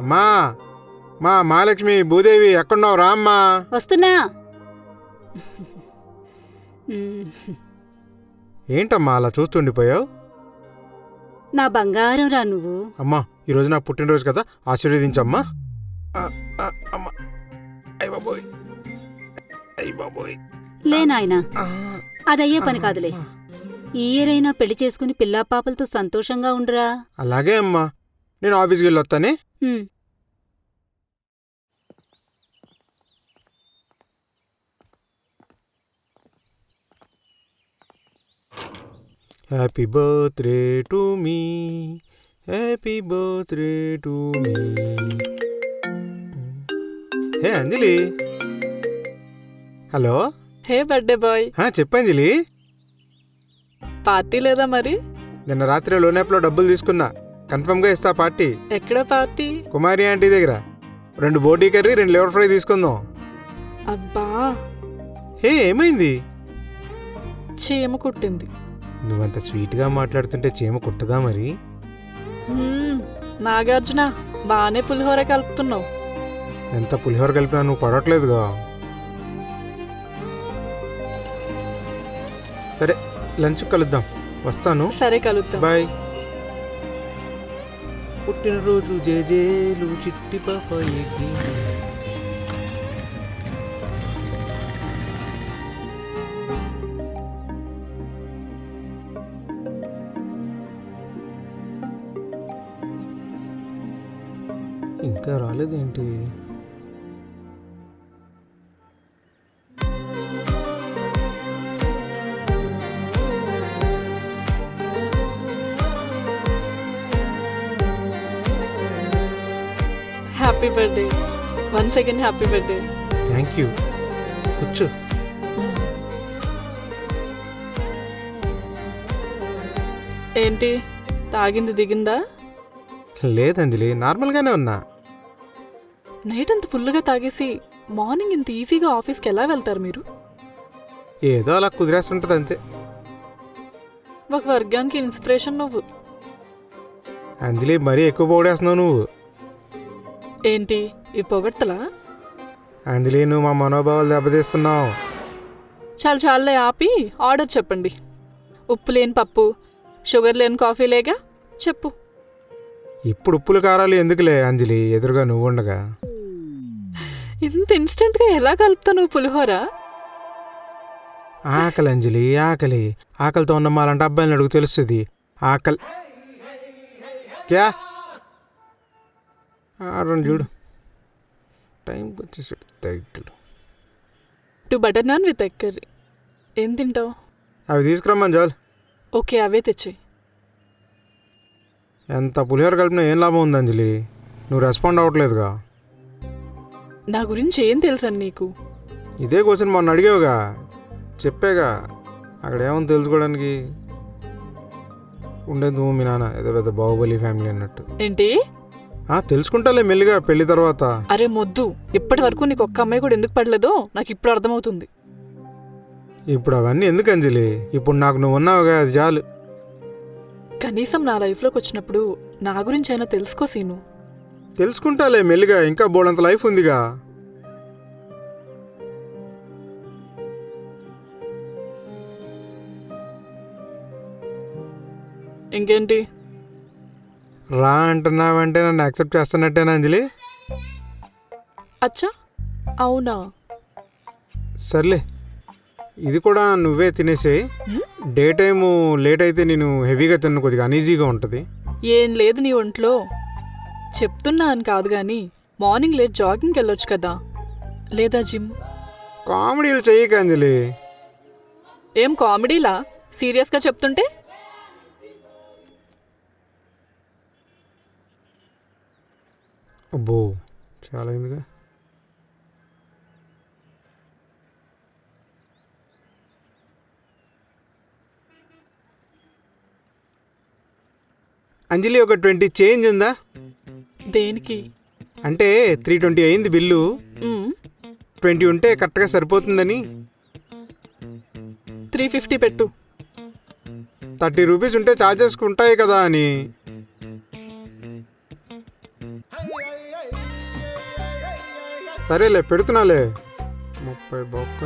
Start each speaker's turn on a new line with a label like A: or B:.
A: అమ్మా మా మహాలక్ష్మి భూదేవి ఎక్కడున్నావు రా అమ్మా.
B: వస్తున్నా.
A: ఏంటమ్మా అలా చూస్తుండిపోయావు?
B: నా బంగారం రా నువ్వు.
A: అమ్మా ఈరోజు నా పుట్టినరోజు కదా, ఆశీర్వదించమ్మా. అమ్మా అయ్య బాబోయ్, అయ్య బాబోయ్.
B: లే నాయనా, అదయ్యే పని కాదులే. ఈ ఇయర్ అయినా పెళ్లి చేసుకుని పిల్లా పాపలతో సంతోషంగా ఉండురా.
A: అలాగే అమ్మా, నేను ఆఫీస్కి వెళ్ళి వస్తానే. Happy birthday to me, happy birthday to me. Hey Anjali. Hello.
C: Hey birthday boy.
A: చెప్పు అంజలి.
C: పార్టీ లేదా మరి?
A: నిన్న రాత్రి లోన్ యాప్లో డబ్బులు తీసుకున్నా, కన్ఫర్మ్గా ఇస్తా పార్టీ.
C: ఎక్కడ పార్టీ?
A: కుమారి ఆంటీ దగ్గర. 2 బోటీ కర్రీ 2 లివర్ ఫ్రై తీసుకుందాం.
C: అబ్బా,
A: హే ఏమైంది?
C: చీమ కుట్టింది.
A: నువ్వంత స్వీట్గా మాట్లాడుతుంటే చీమ కుట్టదా మరి?
C: నాగార్జున, బానే పులిహోర కలుపుతున్నావు.
A: ఎంత పులిహోర కలిపినా నువ్వు పడట్లేదుగా. సరే లంచ్ కలుద్దాం, వస్తాను.
C: సరే కలుద్దాం.
A: బాయ్. పుట్టినరోజు జేజేలు చిట్టి పాపాయికి. ఇంకా రాలేదేంటి?
C: Happy birthday. Once again happy birthday.
A: Thank you. కూర్చో.
C: ఏంటి, తాగింది దిగిందా?
A: లేదంజలి, నార్మల్గానే ఉన్నా.
C: నైట్ అంత ఫుల్గా తాగేసి మార్నింగ్ ఇంత ఈజీగా ఆఫీస్కి ఎలా వెళ్తారు మీరు?
A: ఏదో అలా కుదిరేస్తుంటది అంతే.
C: ఒక వర్గానికి ఇన్స్పిరేషన్ నువ్వు.
A: అంజలి మరీ ఎక్కువ పొగడేస్తున్నావు నువ్వు.
C: ఏంటి ఈ పొగడ్తలా?
A: అంజలి నువ్వు మా మనోభావాలు దెబ్బతీస్తున్నావు.
C: చాలు చాలులే, ఆపి ఆర్డర్ చెప్పండి. ఉప్పు లేని పప్పు, షుగర్ లేని కాఫీ లేగా, చెప్పు.
A: ఇప్పుడు ఉప్పులు కారాలు ఎందుకులే అంజలి, ఎదురుగా నువ్వు ఉండగా.
C: ఇంత ఇన్స్టెంట్గా ఎలా కలుపుతావు నువ్వు పులిహోర?
A: ఆకలి అంజలి, ఆకలి. ఆకలితో ఉన్న మాలంటే అబ్బాయిని అడుగు తెలుస్తుంది. ఆకలి క్యా ఆడండి చూడు, టైంకి వచ్చేసాడు తగ్గుతాడు.
C: 2 butter non with egg curry. ఏం తింటావు?
A: అవి తీసుకురమ్మని చాలు.
C: ఓకే, అవే తెచ్చాయి.
A: ఎంత పులిహోర కలిపినా ఏం లాభం ఉంది అంజలి, నువ్వు రెస్పాండ్ అవ్వట్లేదుగా.
C: నా గురించి ఏం తెలుసని నీకు?
A: ఇదే క్వశ్చన్ మొన్న అడిగావుగా, చెప్పాగా. అక్కడ ఏమని తెలుసుకోవడానికి ఉండేది నువ్వు మీ నాన్న ఏదో పెద్ద బాహుబలి ఫ్యామిలీ అన్నట్టు.
C: ఏంటి?
A: తెలుసుకుంటాలే మెల్లిగా పెళ్లి తర్వాత.
C: అరే మొద్దు, ఇప్పటి వరకు నీకు ఒక్క అమ్మాయి కూడా ఎందుకు పడలేదో నాకు ఇప్పుడు అర్థమవుతుంది.
A: ఇప్పుడు అవన్నీ ఎందుకు అంజలి, ఇప్పుడు నాకు నువ్వు ఉన్నావుగా, అది చాలు.
C: కనీసం నా లైఫ్లోకి వచ్చినప్పుడు నా గురించి అయినా తెలుసుకో సీను.
A: తెలుసుకుంటాలే మెల్లిగా, ఇంకా బోడంత లైఫ్ ఉందిగా.
C: ఇంకేంటి?
A: రా అంటున్నావంటే నన్ను యాక్సెప్ట్ చేస్తున్నట్టేనా అంజలి?
C: అచ్చా అవునా?
A: సర్లే, ఇది కూడా నువ్వే తినేసేయి. డే టైము లేట్ అయితే నేను హెవీగా తిన్ను, కొద్దిగా అనీజీగా ఉంటుంది.
C: ఏం లేదు నీ ఒంట్లో. చెప్తున్నా అని కాదు కానీ మార్నింగ్ లేట్ జాగింగ్కి వెళ్ళొచ్చు కదా, లేదా జిమ్.
A: కామెడీలు చెయ్యక అంజలి.
C: ఏం కామెడీలా? సీరియస్గా చెప్తుంటే.
A: అబ్బో చాలా అయిందిగా. అంజలి ఒక 20 చేంజ్ ఉందా?
C: దేనికి?
A: అంటే 320 అయింది బిల్లు. 20 ఉంటే కరెక్ట్గా సరిపోతుందని.
C: 350 పెట్టు.
A: 30 రూపీస్ ఉంటే ఛార్జెస్ ఉంటాయి కదా అని. సరేలే పెడుతున్నాలే 30 బొక్క